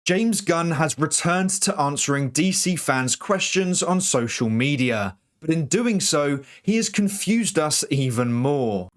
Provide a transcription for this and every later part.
James Gunn has returned to answering DC fans' questions on social media, but in doing so, he has confused us even more.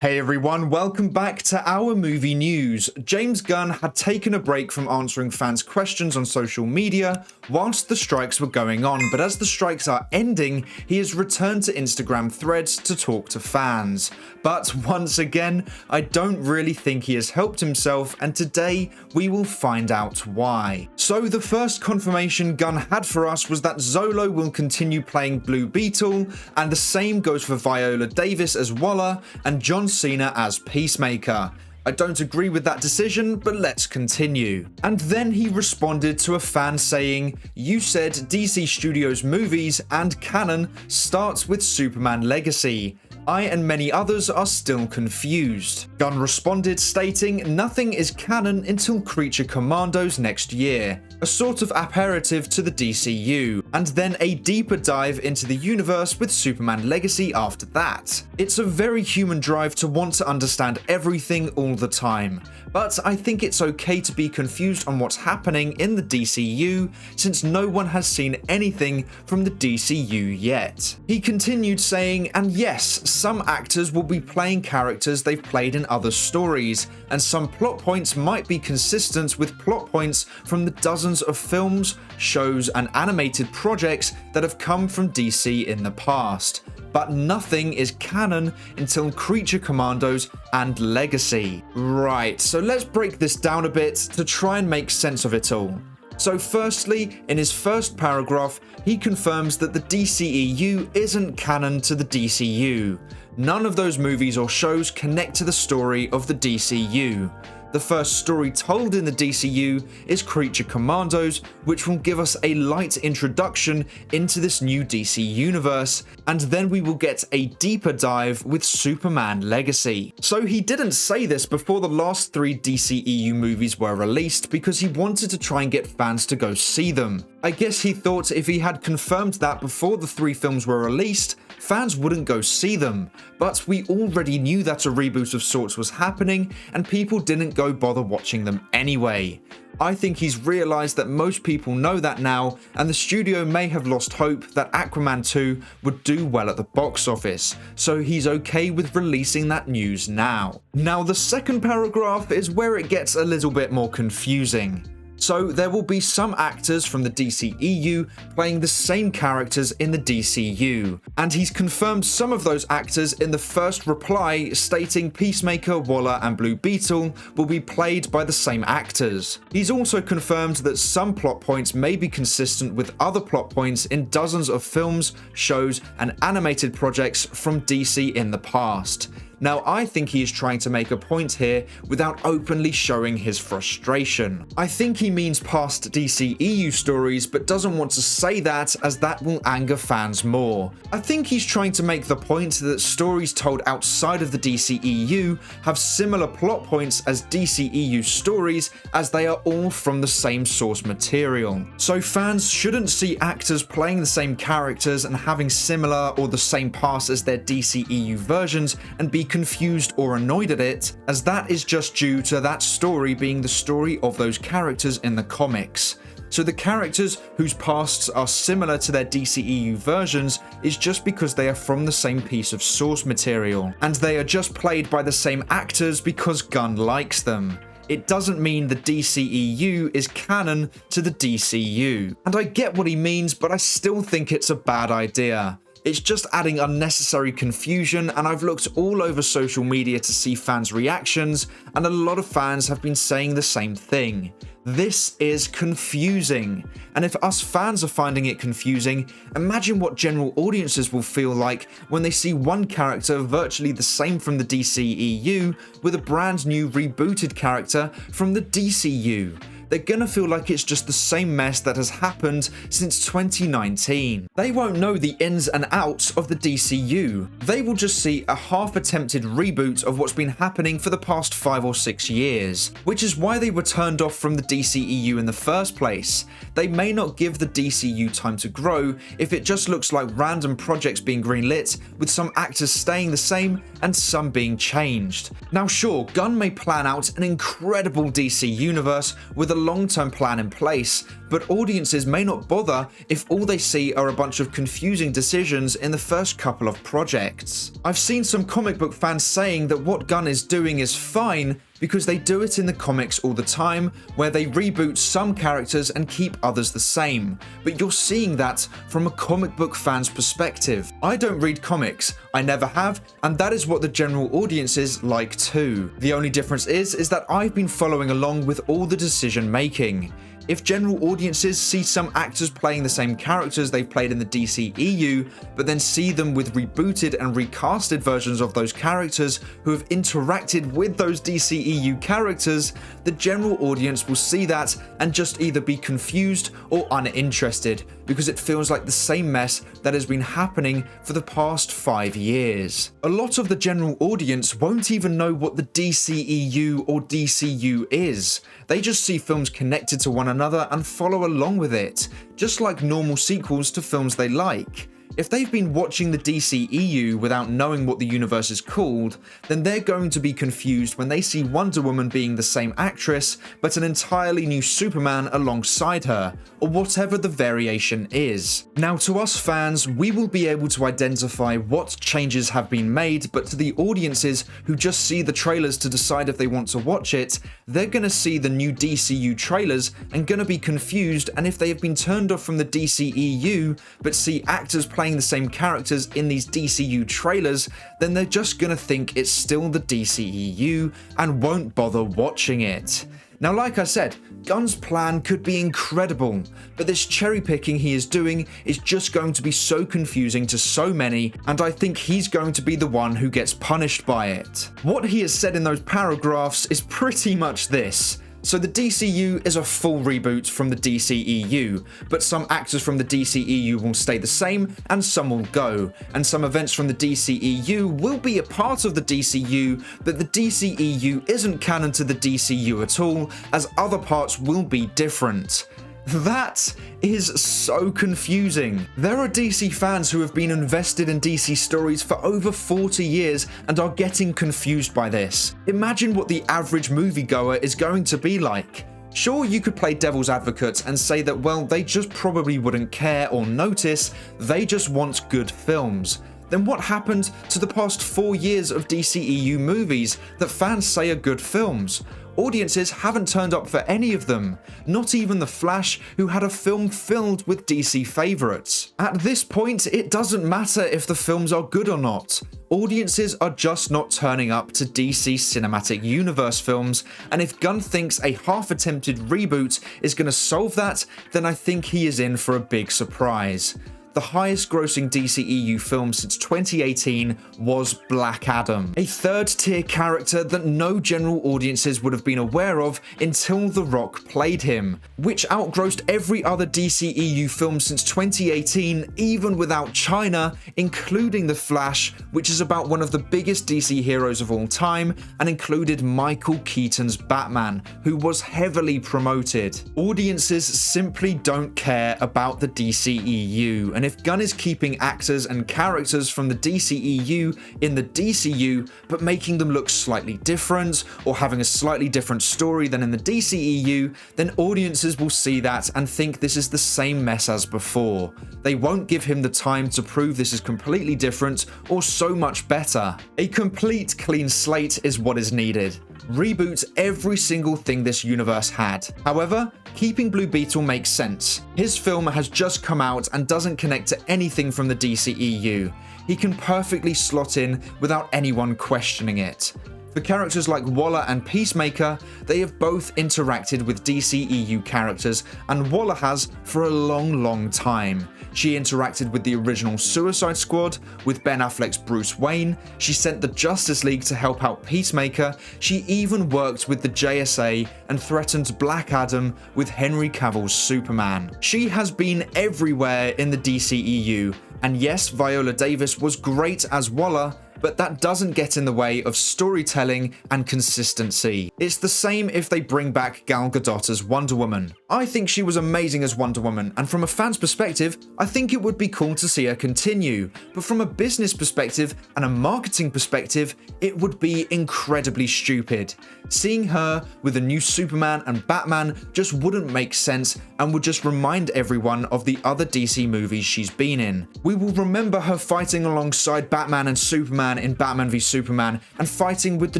Hey everyone, welcome back to our movie news. James Gunn had taken a break from answering fans' questions on social media whilst the strikes were going on, but as the strikes are ending, he has returned to Instagram threads to talk to fans. But once again, I don't really think he has helped himself, and today we will find out why. So the first confirmation Gunn had for us was that Zolo will continue playing Blue Beetle, and the same goes for Viola Davis as Waller and John Cena as Peacemaker. I don't agree with that decision, but let's continue. And then he responded to a fan saying, "You said DC Studios movies and canon starts with Superman Legacy. I and many others are still confused." Gunn responded stating, "Nothing is canon until Creature Commandos next year, a sort of aperitif to the DCU, and then a deeper dive into the universe with Superman Legacy after that. It's a very human drive to want to understand everything all the time, but I think it's okay to be confused on what's happening in the DCU since no one has seen anything from the DCU yet." He continued saying, "And yes, some actors will be playing characters they've played in other stories, and some plot points might be consistent with plot points from the dozens of films, shows, and animated projects that have come from DC in the past. But nothing is canon until Creature Commandos and Legacy." Right, so let's break this down a bit to try and make sense of it all. So firstly, in his first paragraph, he confirms that the DCEU isn't canon to the DCU. None of those movies or shows connect to the story of the DCU. The first story told in the DCU is Creature Commandos, which will give us a light introduction into this new DC universe, and then we will get a deeper dive with Superman Legacy. So he didn't say this before the last 3 DCEU movies were released because he wanted to try and get fans to go see them. I guess he thought if he had confirmed that before the 3 films were released, fans wouldn't go see them. But we already knew that a reboot of sorts was happening, and people didn't go bother watching them anyway. I think he's realised that most people know that now, and the studio may have lost hope that Aquaman 2 would do well at the box office, so he's okay with releasing that news now. Now the second paragraph is where it gets a little bit more confusing. So there will be some actors from the DCEU playing the same characters in the DCU, and he's confirmed some of those actors in the first reply, stating Peacemaker, Waller, and Blue Beetle will be played by the same actors. He's also confirmed that some plot points may be consistent with other plot points in dozens of films, shows, and animated projects from DC in the past. Now, I think he is trying to make a point here without openly showing his frustration. I think he means past DCEU stories, but doesn't want to say that as that will anger fans more. I think he's trying to make the point that stories told outside of the DCEU have similar plot points as DCEU stories, as they are all from the same source material. So fans shouldn't see actors playing the same characters and having similar or the same past as their DCEU versions and be confused or annoyed at it, as that is just due to that story being the story of those characters in the comics. So the characters whose pasts are similar to their DCEU versions is just because they are from the same piece of source material, and they are just played by the same actors because Gunn likes them. It doesn't mean the DCEU is canon to the DCU. And I get what he means, but I still think it's a bad idea. It's just adding unnecessary confusion, and I've looked all over social media to see fans' reactions, and a lot of fans have been saying the same thing. This is confusing. And if us fans are finding it confusing, imagine what general audiences will feel like when they see one character virtually the same from the DCEU with a brand new rebooted character from the DCU. they're gonna feel like it's just the same mess that has happened since 2019. They won't know the ins and outs of the DCU. They will just see a half-attempted reboot of what's been happening for the past 5 or 6 years, which is why they were turned off from the DCEU in the first place. They may not give the DCU time to grow if it just looks like random projects being greenlit, with some actors staying the same and some being changed. Now sure, Gunn may plan out an incredible DC universe with a long-term plan in place, but audiences may not bother if all they see are a bunch of confusing decisions in the first couple of projects. I've seen some comic book fans saying that what Gunn is doing is fine because they do it in the comics all the time, where they reboot some characters and keep others the same. But you're seeing that from a comic book fan's perspective. I don't read comics, I never have, and that is what the general audiences like too. The only difference is that I've been following along with all the decision making. If general audiences see some actors playing the same characters they've played in the DCEU, but then see them with rebooted and recasted versions of those characters who have interacted with those DCEU characters, the general audience will see that and just either be confused or uninterested, because it feels like the same mess that has been happening for the past 5 years. A lot of the general audience won't even know what the DCEU or DCU is. They just see films connected to one another and follow along with it, just like normal sequels to films they like. If they've been watching the DCEU without knowing what the universe is called, then they're going to be confused when they see Wonder Woman being the same actress, but an entirely new Superman alongside her, or whatever the variation is. Now to us fans, we will be able to identify what changes have been made, but to the audiences who just see the trailers to decide if they want to watch it, they're gonna see the new DCU trailers and gonna be confused, and if they have been turned off from the DCEU, but see actors playing the same characters in these DCU trailers, then they're just gonna think it's still the DCEU and won't bother watching it. Now like I said, Gunn's plan could be incredible, but this cherry picking he is doing is just going to be so confusing to so many, and I think he's going to be the one who gets punished by it. What he has said in those paragraphs is pretty much this. So the DCU is a full reboot from the DCEU, but some actors from the DCEU will stay the same and some will go, and some events from the DCEU will be a part of the DCU, but the DCEU isn't canon to the DCU at all, as other parts will be different. That is so confusing. There are DC fans who have been invested in DC stories for over 40 years and are getting confused by this. Imagine what the average moviegoer is going to be like. Sure, you could play devil's advocate and say that, well, they just probably wouldn't care or notice, they just want good films. Then what happened to the past 4 years of DCEU movies that fans say are good films? Audiences haven't turned up for any of them, not even The Flash, who had a film filled with DC favourites. At this point, it doesn't matter if the films are good or not. Audiences are just not turning up to DC Cinematic Universe films, and if Gunn thinks a half-attempted reboot is going to solve that, then I think he is in for a big surprise. The highest grossing DCEU film since 2018 was Black Adam, a third-tier character that no general audiences would have been aware of until The Rock played him, which outgrossed every other DCEU film since 2018, even without China, including The Flash, which is about one of the biggest DC heroes of all time, and included Michael Keaton's Batman, who was heavily promoted. Audiences simply don't care about the DCEU, and if Gunn is keeping actors and characters from the DCEU in the DCU, but making them look slightly different, or having a slightly different story than in the DCEU, then audiences will see that and think this is the same mess as before. They won't give him the time to prove this is completely different or so much better. A complete clean slate is what is needed. Reboot every single thing this universe had. However, keeping Blue Beetle makes sense. His film has just come out and doesn't connect to anything from the DCEU. He can perfectly slot in without anyone questioning it. For characters like Waller and Peacemaker, they have both interacted with DCEU characters, and Waller has for a long time. She interacted with the original Suicide Squad, with Ben Affleck's Bruce Wayne, she sent the Justice League to help out Peacemaker, she even worked with the JSA and threatened Black Adam with Henry Cavill's Superman. She has been everywhere in the DCEU, and yes, Viola Davis was great as Waller, but that doesn't get in the way of storytelling and consistency. It's the same if they bring back Gal Gadot as Wonder Woman. I think she was amazing as Wonder Woman, and from a fan's perspective, I think it would be cool to see her continue. But from a business perspective and a marketing perspective, it would be incredibly stupid. Seeing her with a new Superman and Batman just wouldn't make sense and would just remind everyone of the other DC movies she's been in. We will remember her fighting alongside Batman and Superman in Batman v Superman and fighting with the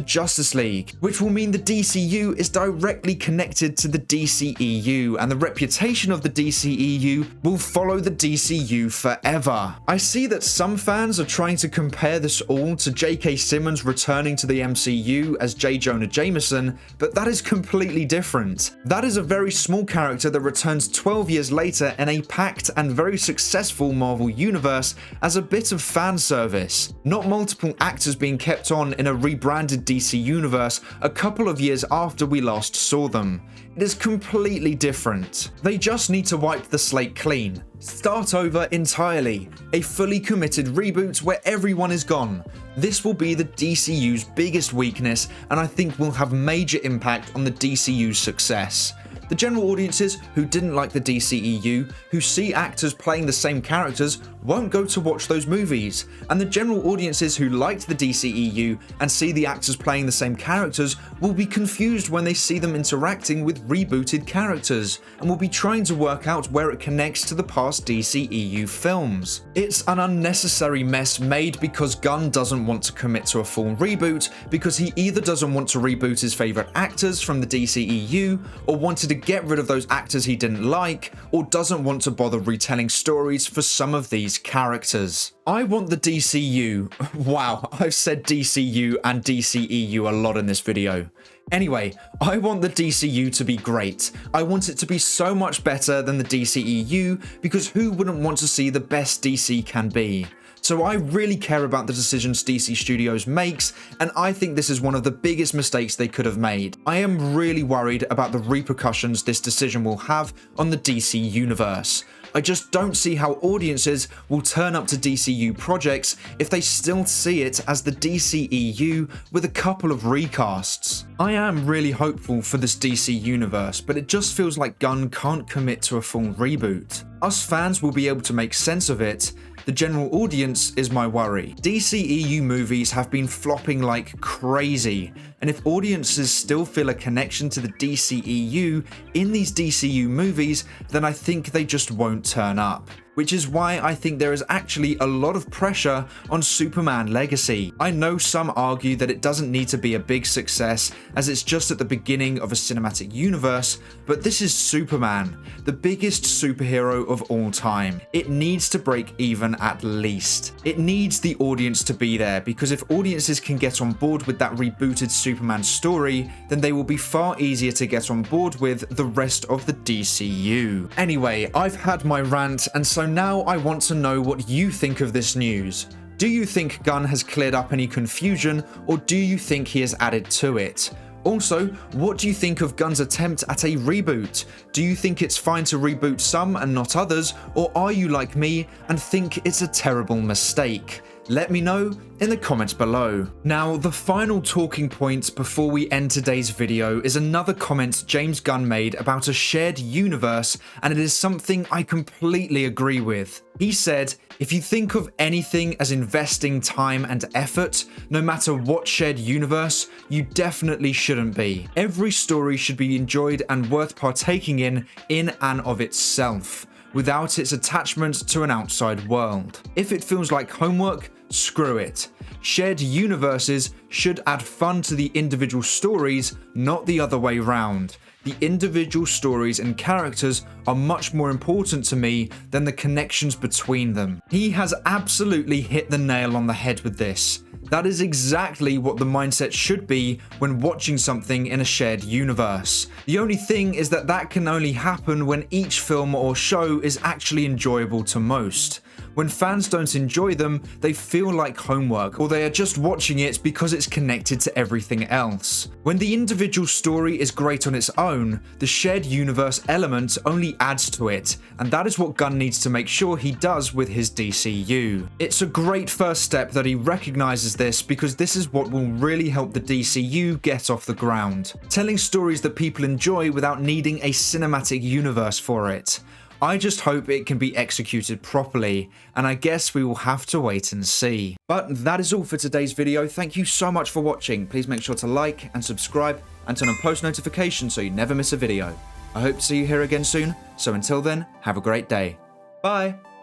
Justice League, which will mean the DCU is directly connected to the DCEU, and the reputation of the DCEU will follow the DCU forever. I see that some fans are trying to compare this all to J.K. Simmons returning to the MCU as J. Jonah Jameson, but that is completely different. That is a very small character that returns 12 years later in a packed and very successful Marvel universe as a bit of fan service, not multiple actors being kept on in a rebranded DC universe a couple of years after we last saw them. It is completely different. They just need to wipe the slate clean. Start over entirely. A fully committed reboot where everyone is gone. This will be the DCU's biggest weakness, and I think will have major impact on the DCU's success. The general audiences who didn't like the DCEU, who see actors playing the same characters, won't go to watch those movies. And the general audiences who liked the DCEU and see the actors playing the same characters will be confused when they see them interacting with rebooted characters, and will be trying to work out where it connects to the past DCEU films. It's an unnecessary mess made because Gunn doesn't want to commit to a full reboot, because he either doesn't want to reboot his favourite actors from the DCEU, or wanted to get rid of those actors he didn't like, or doesn't want to bother retelling stories for some of these characters. I want the DCU. Wow, I've said DCU and DCEU a lot in this video. Anyway, I want the DCU to be great. I want it to be so much better than the DCEU, because who wouldn't want to see the best DC can be? So I really care about the decisions DC Studios makes, and I think this is one of the biggest mistakes they could have made. I am really worried about the repercussions this decision will have on the DC universe. I just don't see how audiences will turn up to DCU projects if they still see it as the DCEU with a couple of recasts. I am really hopeful for this DC universe, but it just feels like Gunn can't commit to a full reboot. Us fans will be able to make sense of it. The general audience is my worry. DCEU movies have been flopping like crazy, and if audiences still feel a connection to the DCEU in these DCU movies, then I think they just won't turn up. Which is why I think there is actually a lot of pressure on Superman Legacy. I know some argue that it doesn't need to be a big success as it's just at the beginning of a cinematic universe, but this is Superman, the biggest superhero of all time. It needs to break even at least. It needs the audience to be there, because if audiences can get on board with that rebooted Superman story, then they will be far easier to get on board with the rest of the DCU. Anyway, I've had my rant, and so now I want to know what you think of this news. Do you think Gunn has cleared up any confusion, or do you think he has added to it? Also, what do you think of Gunn's attempt at a reboot? Do you think it's fine to reboot some and not others, or are you like me and think it's a terrible mistake? Let me know in the comments below. Now, the final talking point before we end today's video is another comment James Gunn made about a shared universe, and it is something I completely agree with. He said, if you think of anything as investing time and effort, no matter what shared universe, you definitely shouldn't be. Every story should be enjoyed and worth partaking in and of itself, without its attachment to an outside world. If it feels like homework, Screw it. Shared universes should add fun to the individual stories, not the other way round. The individual stories and characters are much more important to me than the connections between them. He has absolutely hit the nail on the head with this. That is exactly what the mindset should be when watching something in a shared universe. The only thing is that that can only happen when each film or show is actually enjoyable to most. When fans don't enjoy them, they feel like homework, or they are just watching it because it's connected to everything else. When the individual story is great on its own, the shared universe element only adds to it, and that is what Gunn needs to make sure he does with his DCU. It's a great first step that he recognizes this, because this is what will really help the DCU get off the ground. Telling stories that people enjoy without needing a cinematic universe for it. I just hope it can be executed properly, and I guess we will have to wait and see. But that is all for today's video. Thank you so much for watching. Please make sure to like and subscribe and turn on post notifications so you never miss a video. I hope to see you here again soon, so until then, have a great day. Bye!